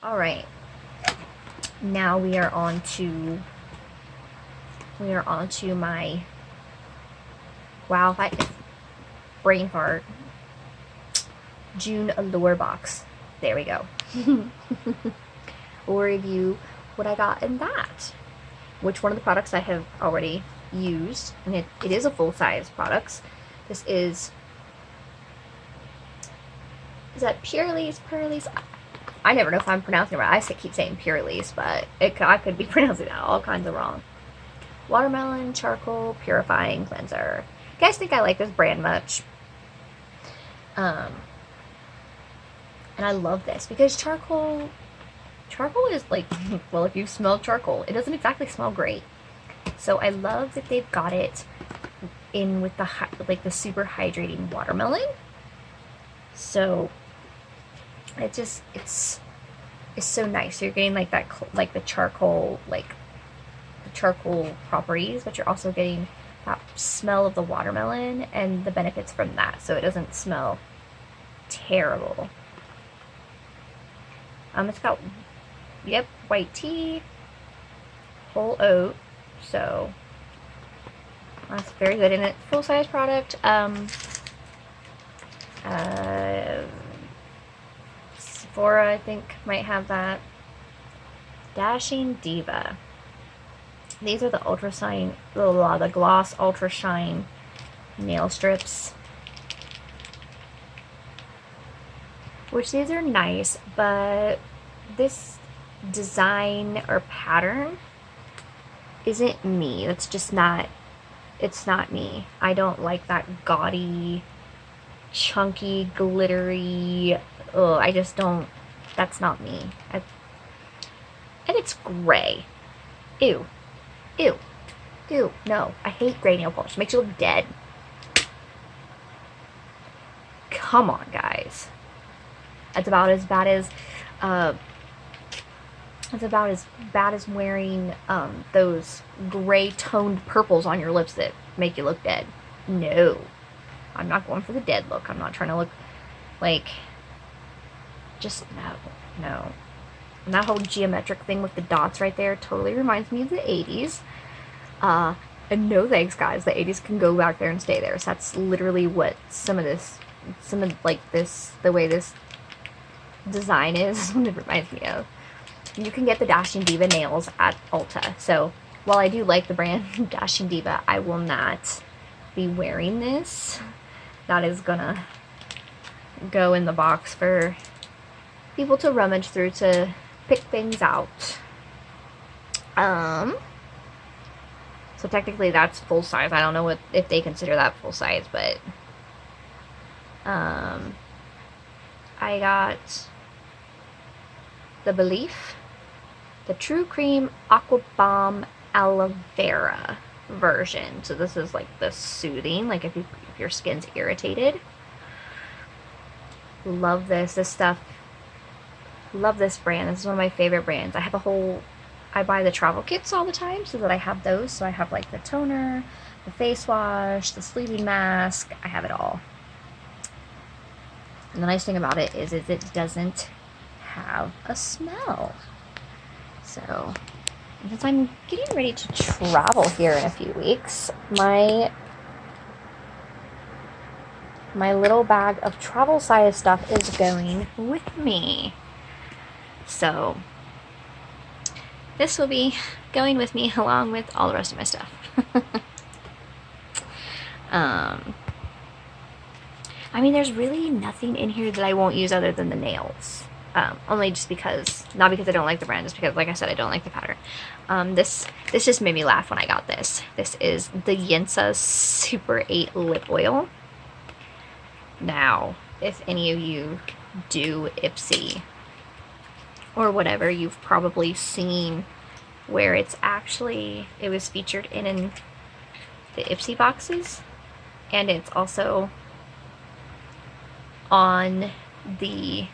Alright. Now we are on to my, wow, brain fart, June Allure box. There we go. We'll review what I got in that. Which one of the products I have already used, and it is a full-size product. This is that Purifying? I never know if I'm pronouncing it right. I keep saying Purifying, but I could be pronouncing that all kinds of wrong. Watermelon Charcoal Purifying Cleanser. You guys think I like this brand much? And I love this because charcoal is like, well, if you smell charcoal, it doesn't exactly smell great. So I love that they've got it in with the super hydrating watermelon. So it's so nice. So you're getting like that, like the charcoal properties, but you're also getting that smell of the watermelon and the benefits from that. So it doesn't smell terrible. It's got, yep, white tea, whole oat, so that's very good. And it's full-size product. Sephora, I think, might have that. Dashing Diva. These are the the gloss ultra shine nail strips. Which these are nice, but this design or pattern isn't me. That's just not, it's not me. I don't like that gaudy, chunky, glittery, I just don't, that's not me. And it's gray. Ew. Ew. Ew. No. I hate gray nail polish. It makes you look dead. Come on, guys. That's about as bad as wearing those gray toned purples on your lips that make you look dead. No. I'm not going for the dead look. I'm not trying to look like, just no. And that whole geometric thing with the dots right there totally reminds me of the 80s. And no thanks, guys. The 80s can go back there and stay there. So that's literally what the way this design is what it reminds me of. You can get the Dashing Diva nails at Ulta. So while I do like the brand Dashing Diva, I will not be wearing this. That is gonna go in the box for people to rummage through to pick things out. So technically that's full size. I don't know if they consider that full size, but I got the Belief, the True Cream Aqua Bomb Aloe Vera version. So this is like the soothing, like if your skin's irritated. Love this stuff. Love this brand. This is one of my favorite brands. I buy the travel kits all the time so that I have those. So I have like the toner, the face wash, the sleeping mask. I have it all. And the nice thing about it is it doesn't have a smell. So, since I'm getting ready to travel here in a few weeks, my little bag of travel size stuff is going with me. So, this will be going with me along with all the rest of my stuff. I mean, there's really nothing in here that I won't use other than the nails. Only just because, not because I don't like the brand, just because, like I said, I don't like the pattern. This just made me laugh when I got this. This is the Ginza Super 8 Lip Oil. Now, if any of you do Ipsy or whatever, you've probably seen where it was featured in the Ipsy boxes, and it's also on the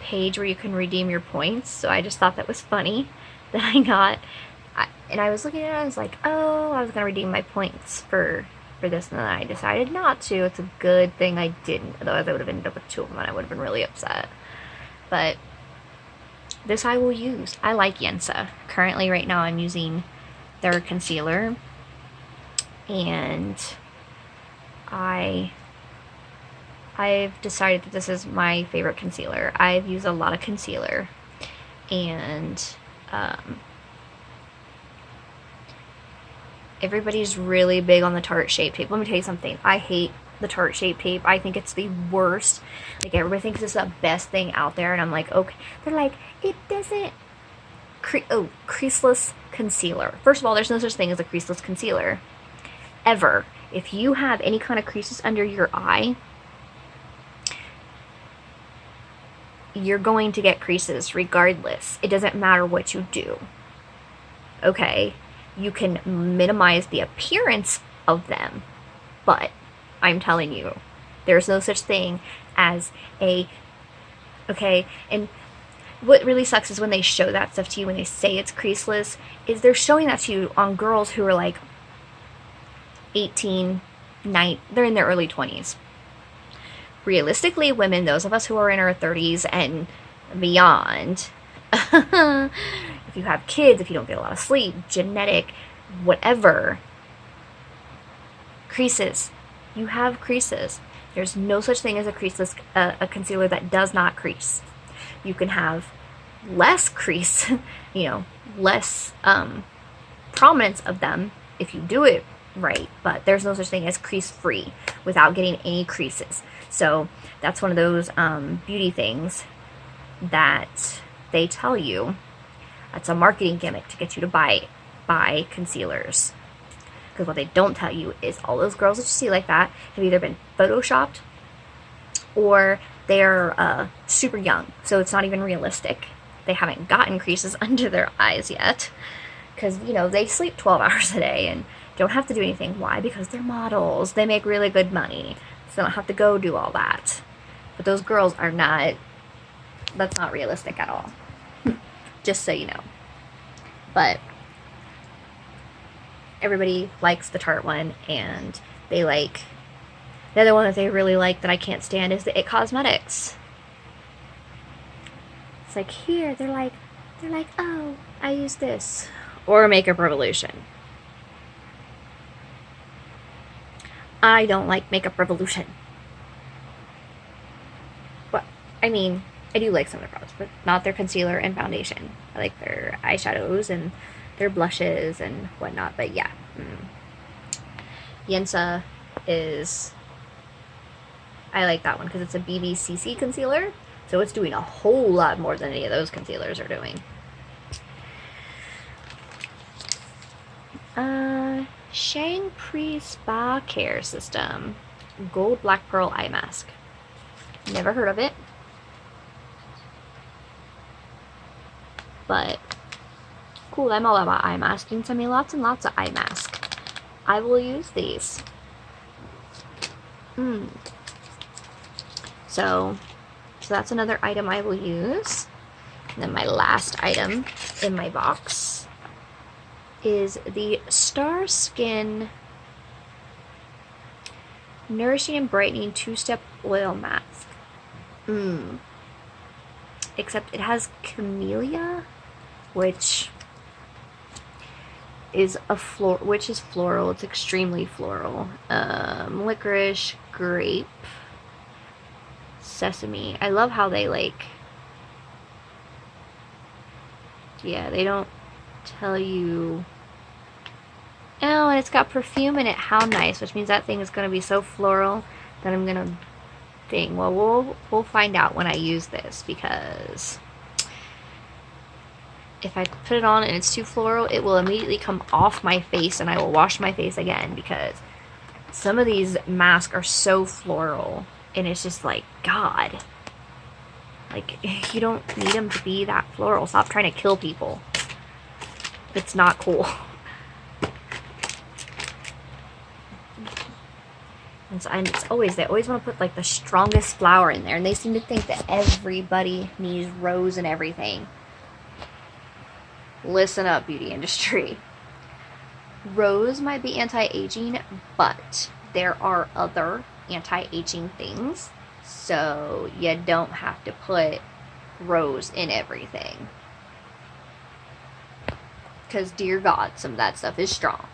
page where you can redeem your points. So I just thought that was funny that I got, and I was looking at it, I was like, oh, I was gonna redeem my points for this, and then I decided not to. It's a good thing I didn't, otherwise I would have ended up with 2 of them and I would have been really upset. But this I will use. I like Ginza. Currently, right now, I'm using their concealer, and I've decided that this is my favorite concealer. I've used a lot of concealer, and everybody's really big on the Tarte Shape Tape. Let me tell you something. I hate the Tarte Shape Tape. I think it's the worst. Like, everybody thinks it's the best thing out there, and I'm like, okay. They're like, it doesn't... Creaseless concealer. First of all, there's no such thing as a creaseless concealer. Ever. If you have any kind of creases under your eye, you're going to get creases regardless. It doesn't matter what you do. Okay? You can minimize the appearance of them, but I'm telling you, there's no such thing as a... Okay? And what really sucks is when they show that stuff to you, when they say it's creaseless, is they're showing that to you on girls who are like 18, 9, they're in their early 20s. Realistically, women, those of us who are in our 30s and beyond, if you have kids, if you don't get a lot of sleep, genetic, whatever, creases. You have creases. There's no such thing as a creaseless, a concealer that does not crease. You can have less crease, you know, less prominence of them if you do it right, but there's no such thing as crease free without getting any creases. So that's one of those beauty things that they tell you. That's a marketing gimmick to get you to buy concealers. Because what they don't tell you is all those girls that you see like that have either been photoshopped or they're super young, so it's not even realistic. They haven't gotten creases under their eyes yet, because, you know, they sleep 12 hours a day and don't have to do anything. Why? Because they're models. They make really good money, so they don't have to go do all that. But those girls are not, that's not realistic at all. Just so you know. But everybody likes the Tarte one, and they like... The other one that they really like that I can't stand is the It Cosmetics. It's like, here, they're like, oh, I use this. Or Makeup Revolution. I don't like Makeup Revolution. But, I mean, I do like some of their products, but not their concealer and foundation. I like their eyeshadows and their blushes and whatnot, but yeah. Ginza is... I like that one because it's a BBCC concealer, so it's doing a whole lot more than any of those concealers are doing. Shang Pri Spa Care System Gold Black Pearl Eye Mask. Never heard of it, but cool. I'm all about eye masking. Send me lots and lots of eye masks. I will use these. So that's another item I will use. And then my last item in my box is the Star Skin Nourishing and Brightening 2-Step Oil Mask. Except it has camellia, which is floral. It's extremely floral. Licorice, grape, sesame. I love how they like... Yeah, they don't tell you... Oh, and it's got perfume in it. How nice. Which means that thing is going to be so floral that I'm going to think, well, we'll find out when I use this, because if I put it on and it's too floral, it will immediately come off my face and I will wash my face again, because some of these masks are so floral and it's just like, God. Like, you don't need them to be that floral. Stop trying to kill people. It's not cool. And it's always, they always want to put like the strongest flower in there, and they seem to think that everybody needs rose and everything. Listen up, beauty industry. Rose might be anti-aging, but there are other anti-aging things. So you don't have to put rose in everything. Because, dear God, some of that stuff is strong.